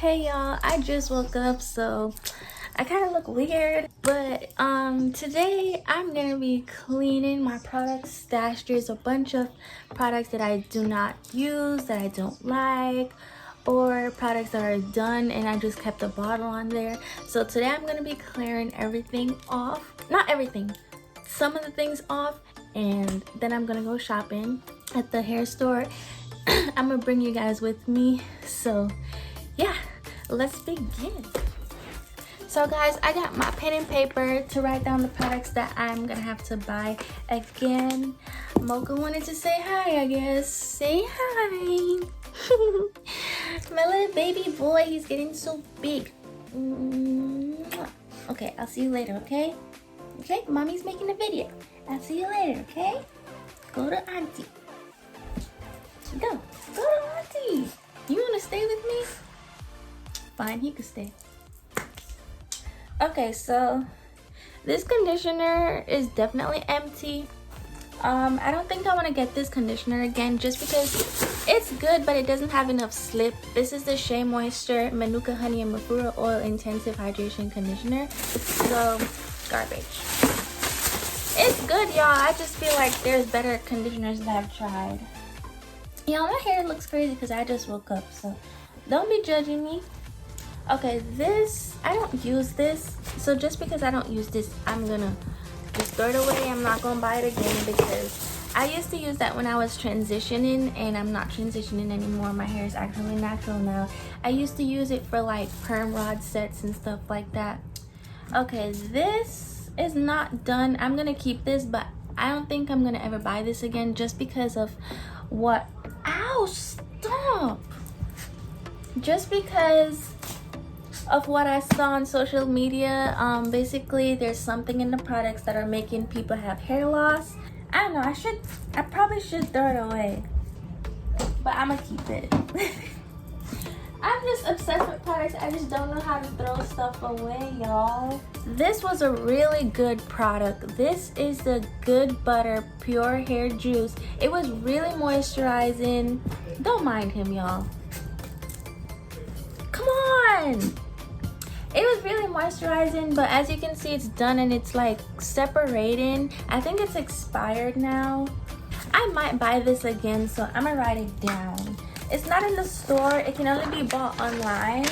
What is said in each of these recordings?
Hey y'all, I just woke up, so I kind of look weird, but today I'm gonna be cleaning my product stash. There's a bunch of products that I do not use, that I don't like, or products that are done and I just kept a bottle on there. So today I'm gonna be clearing everything off, not everything, some of the things off, and then I'm gonna go shopping at the hair store. I'm gonna bring you guys with me, so yeah, let's begin. So guys, I got my pen and paper to write down the products that I'm gonna have to buy. Again, Mocha wanted to say hi, I guess. Say hi. My little baby boy, he's getting so big. Okay, I'll see you later, okay? Okay, mommy's making a video. I'll see you later, okay? Go to auntie. Go to auntie. You wanna stay with me? Fine, he could stay. Okay, so this conditioner is definitely empty. I don't think I want to get this conditioner again just because it's good, but it doesn't have enough slip. This is the Shea Moisture Manuka Honey and Mafura Oil Intensive Hydration Conditioner. So, garbage. It's good, y'all. I just feel like there's better conditioners that I've tried. Y'all, my hair looks crazy because I just woke up, so don't be judging me. Okay, this, I don't use this, so just because I don't use this, I'm gonna just throw it away. I'm not gonna buy it again because I used to use that when I was transitioning, and I'm not transitioning anymore. My hair is actually natural now. I used to use it for like perm rod sets and stuff like that. Okay, this is not done. I'm gonna keep this, but I don't think I'm gonna ever buy this again just because of what, ow, stop! Just because of what I saw on social media. Basically there's something in the products that are making people have hair loss. I don't know, I probably should throw it away, but I'm gonna keep it. I'm just obsessed with products. I just don't know how to throw stuff away, y'all. This was a really good product. This is the Good Butter Pure Hair Juice. It was really moisturizing. Don't mind him, y'all. Come on! It was really moisturizing, but as you can see, it's done and it's like separating. I think it's expired now. I might buy this again, so I'm gonna write it down. It's not in the store. It can only be bought online.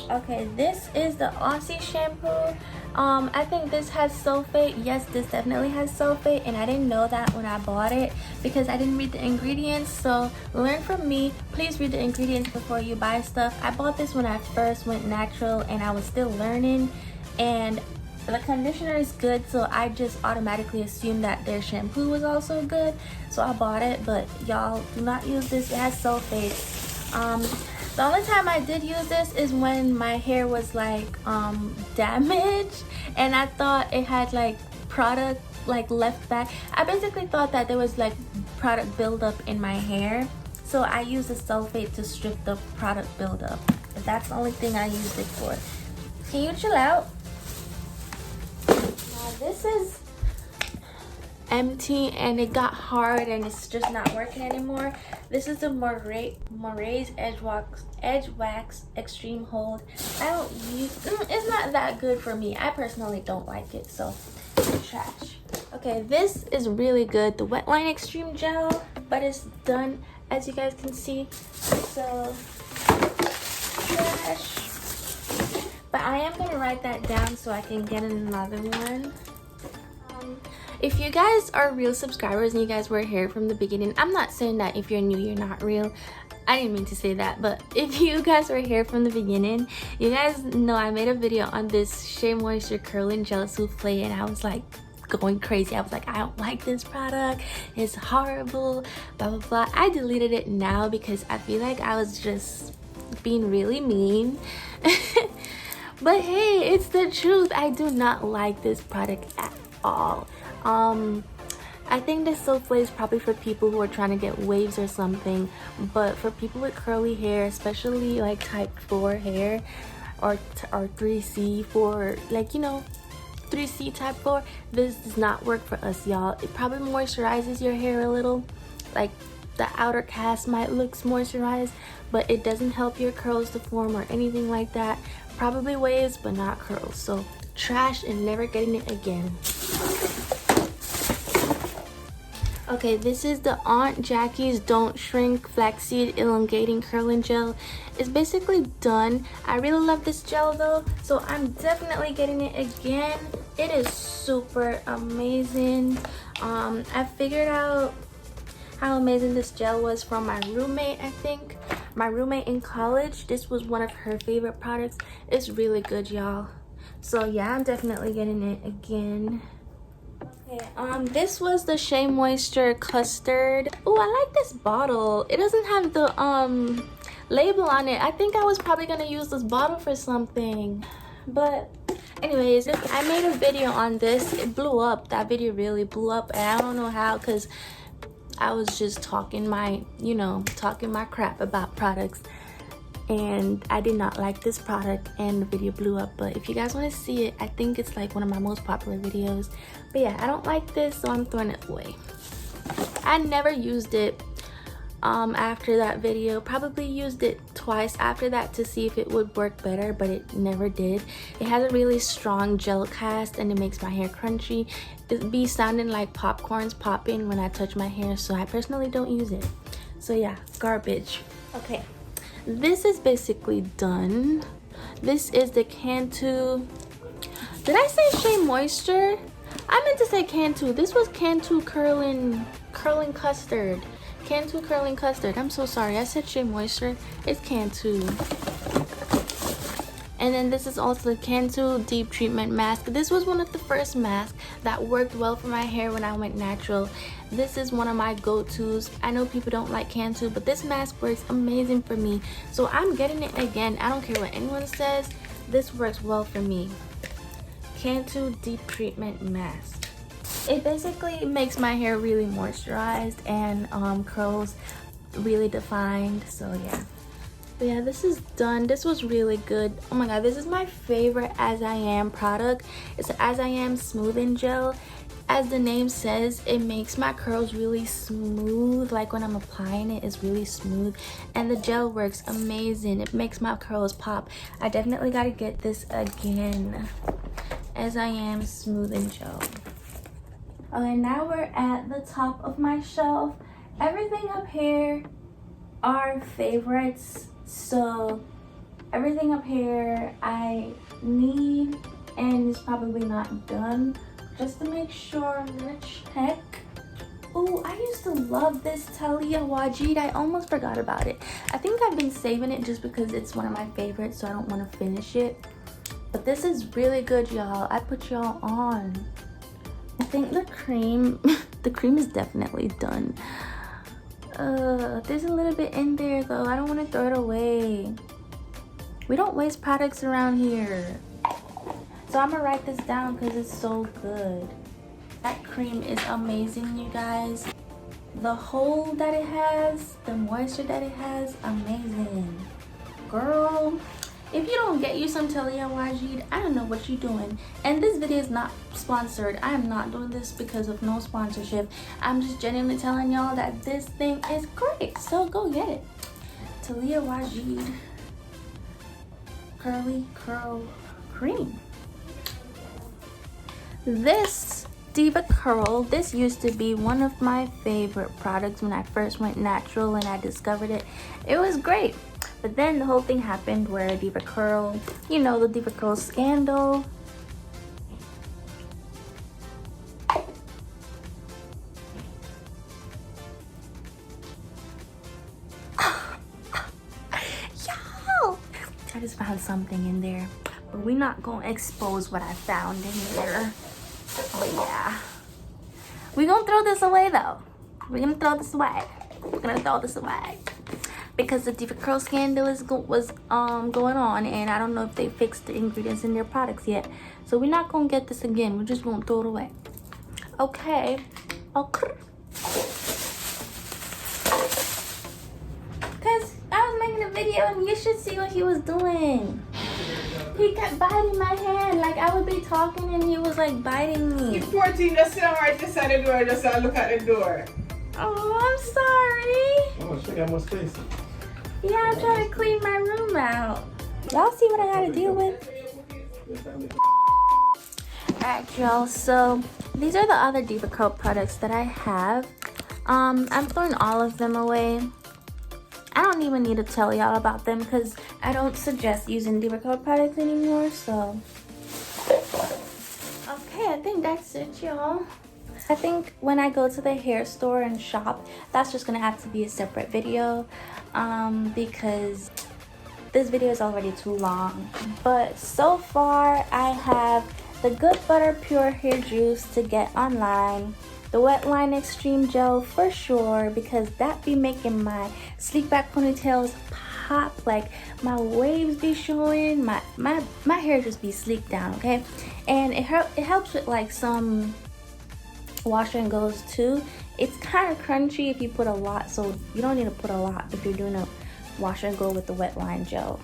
Okay, this is the AUSSIE shampoo. I think this has sulfate. Yes, this definitely has sulfate, and I didn't know that when I bought it because I didn't read the ingredients. So learn from me. Please read the ingredients before you buy stuff. I bought this when I first went natural and I was still learning, and the conditioner is good, so I just automatically assumed that their shampoo was also good, so I bought it. But y'all, do not use this. It has sulfate. The only time I did use this is when my hair was like damaged and I thought it had like product like left back. I basically thought that there was like product buildup in my hair, so I used the sulfate to strip the product buildup. But that's the only thing I used it for. Can you chill out? This is empty and it got hard and it's just not working anymore. This is the Moret's EDGEWAX Extreme Hold. I don't use, it's not that good for me. I personally don't like it, so it's trash. Okay, this is really good, the WETLINE Extreme Gel, but it's done, as you guys can see, so trash. But I am gonna write that down so I can get another one. If you guys are real subscribers and you guys were here from the beginning, I'm not saying that if you're new you're not real. I didn't mean to say that, but if you guys were here from the beginning, you guys know I made a video on this Shea Moisture Curling Gel Souffle, and I was like going crazy. I was like, I don't like this product, it's horrible, blah blah blah. I deleted it now because I feel like I was just being really mean. But hey, it's the truth. I do not like this product at all. I think this souffle is probably for people who are trying to get waves or something, but for people with curly hair, especially like type 4 hair or 3C, for like, you know, 3C type 4, this does not work for us, y'all. It probably moisturizes your hair a little, like the outer cast might look moisturized, but it doesn't help your curls to form or anything like that. Probably waves, but not curls. So trash and never getting it again. Okay, this is the Aunt Jackie's Don't Shrink Flaxseed Elongating Curling Gel. It's basically done. I really love this gel though, so I'm definitely getting it again. It is super amazing. I figured out how amazing this gel was from my roommate. I think my roommate in college, this was one of her favorite products. It's really good, y'all. So yeah, I'm definitely getting it again. Okay, this was the Shea Moisture Custard. Oh, I like this bottle. It doesn't have the label on it. I think I was probably gonna use this bottle for something, but anyways, I made a video on this. It blew up. That video really blew up, and I don't know how, because I was just talking my, talking my crap about products, and I did not like this product, and the video blew up. But if you guys want to see it, I think it's like one of my most popular videos. But yeah, I don't like this, so I'm throwing it away. I never used it after that video. Probably used it twice after that to see if it would work better, but it never did. It has a really strong gel cast, and it makes my hair crunchy. It be sounding like popcorn's popping when I touch my hair, so I personally don't use it. So yeah, garbage. Okay, this is basically done. This is the CANTU. Did I say Shea Moisture? I meant to say CANTU. This was CANTU curling custard. CANTU curling custard. I'm so sorry, I said Shea Moisture. It's CANTU. And then this is also the CANTU Deep Treatment Mask. This was one of the first masks that worked well for my hair when I went natural. This is one of my go-tos. I know people don't like CANTU, but this mask works amazing for me. So I'm getting it again. I don't care what anyone says. This works well for me. CANTU Deep Treatment Mask. It basically makes my hair really moisturized and curls really defined. So yeah. But yeah, this is done. This was really good. Oh my god, this is my favorite As I Am product. It's the As I Am Smoothing Gel. As the name says, it makes my curls really smooth. Like when I'm applying it, it's really smooth, and the gel works amazing. It makes my curls pop. I definitely got to get this again. As I Am Smoothing Gel. Okay, now we're at the top of my shelf. Everything up here are favorites, so everything up here I need and is probably not done. Just to make sure, let's check. Oh, I used to love this TALIAH WAAJID. I almost forgot about it. I think I've been saving it just because it's one of my favorites, so I don't want to finish it. But this is really good, y'all. I put y'all on. I think the cream, the cream is definitely done. There's a little bit in there though. I don't want to throw it away. We don't waste products around here. So I'm gonna write this down because it's so good. That cream is amazing, you guys. The hold that it has, the moisture that it has, amazing. Girl, if you don't get you some TALIAH WAAJID, I don't know what you're doing. And this video is not sponsored. I am not doing this because of no sponsorship. I'm just genuinely telling y'all that this thing is great. So go get it. TALIAH WAAJID Curly Curl Cream. This DEVA Curl, this used to be one of my favorite products when I first went natural and I discovered it. It was great. But then the whole thing happened where DEVA Curl, you know, the DEVA Curl scandal. Yo! I just found something in there. But we're not gonna expose what I found in there. But yeah. We're gonna throw this away though. We're gonna throw this away. We're gonna throw this away. Because the DEVA Curl scandal was going on, and I don't know if they fixed the ingredients in their products yet. So we're not gonna get this again. We're just gonna throw it away. Okay. Okay. Because I was making a video and you should see what he was doing. He kept biting my hand. Like I would be talking and he was like biting me. You poor thing, just sit down right beside the door, just look at the door. Oh, I'm sorry. Oh, Shea, more space. Yeah, I'm trying to clean my room out. Y'all see what I gotta deal with? Alright, y'all. So these are the other DEVA products that I have. I'm throwing all of them away. I don't even need to tell y'all about them because I don't suggest using DEVA products anymore. So okay, I think that's it, y'all. I think when I go to the hair store and shop, that's just gonna have to be a separate video because this video is already too long. But so far I have the Good Butter Pure Hair Juice to get online, the WETLINE Extreme Gel for sure because that be making my sleek back ponytails pop, like my waves be showing, my hair just be sleek down, okay? And it helps with like some wash and goes too. It's kind of crunchy if you put a lot, so you don't need to put a lot if you're doing a wash and go with the WETLINE gel.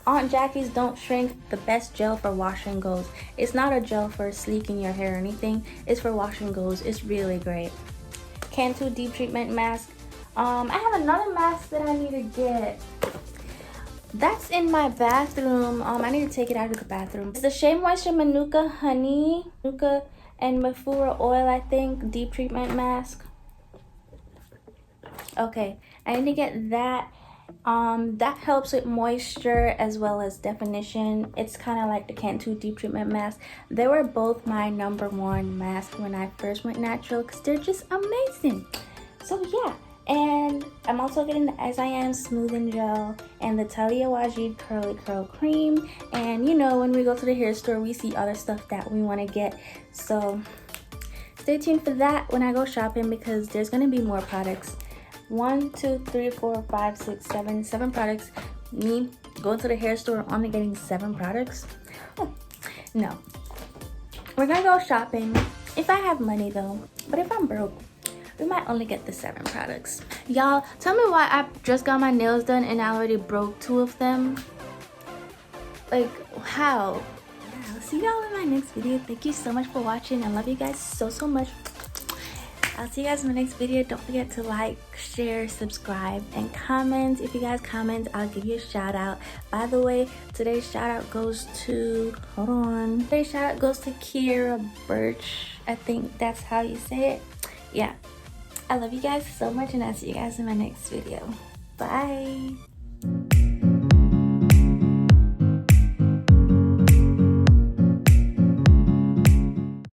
Aunt Jackie's Don't Shrink, the best gel for wash and goes. It's not a gel for sleeking your hair or anything, it's for wash and goes. It's really great. CANTU Deep Treatment Mask. I have another mask that I need to get. That's in my bathroom. I need to take it out of the bathroom. It's the Shea Moisture Manuka Honey, Manuka and MAFURA Oil, I think, Deep Treatment Mask. Okay, I need to get that. That helps with moisture as well as definition. It's kind of like the CANTU Deep Treatment Mask. They were both my #1 mask when I first went natural because they're just amazing. So yeah, and I'm also getting the As I Am Smoothing Gel and the TALIAH WAAJID Curly Curl Cream. And you know, when we go to the hair store, we see other stuff that we want to get. So stay tuned for that when I go shopping because there's going to be more products. 1, 2, 3, 4, 5, 6, 7 products. Me going to the hair store only getting 7 products? No. We're gonna go shopping if I have money though. But if I'm broke, we might only get the 7 products. Y'all, tell me why I just got my nails done and I already broke 2 of them. Like, how? I'll see y'all in my next video. Thank you so much for watching. I love you guys so much. I'll see you guys in my next video. Don't forget to like, share, subscribe, and comment. If you guys comment, I'll give you a shout out. By the way, today's shout out goes to, hold on. Today's shout out goes to Kira Birch. I think that's how you say it. Yeah. I love you guys so much and I'll see you guys in my next video. Bye.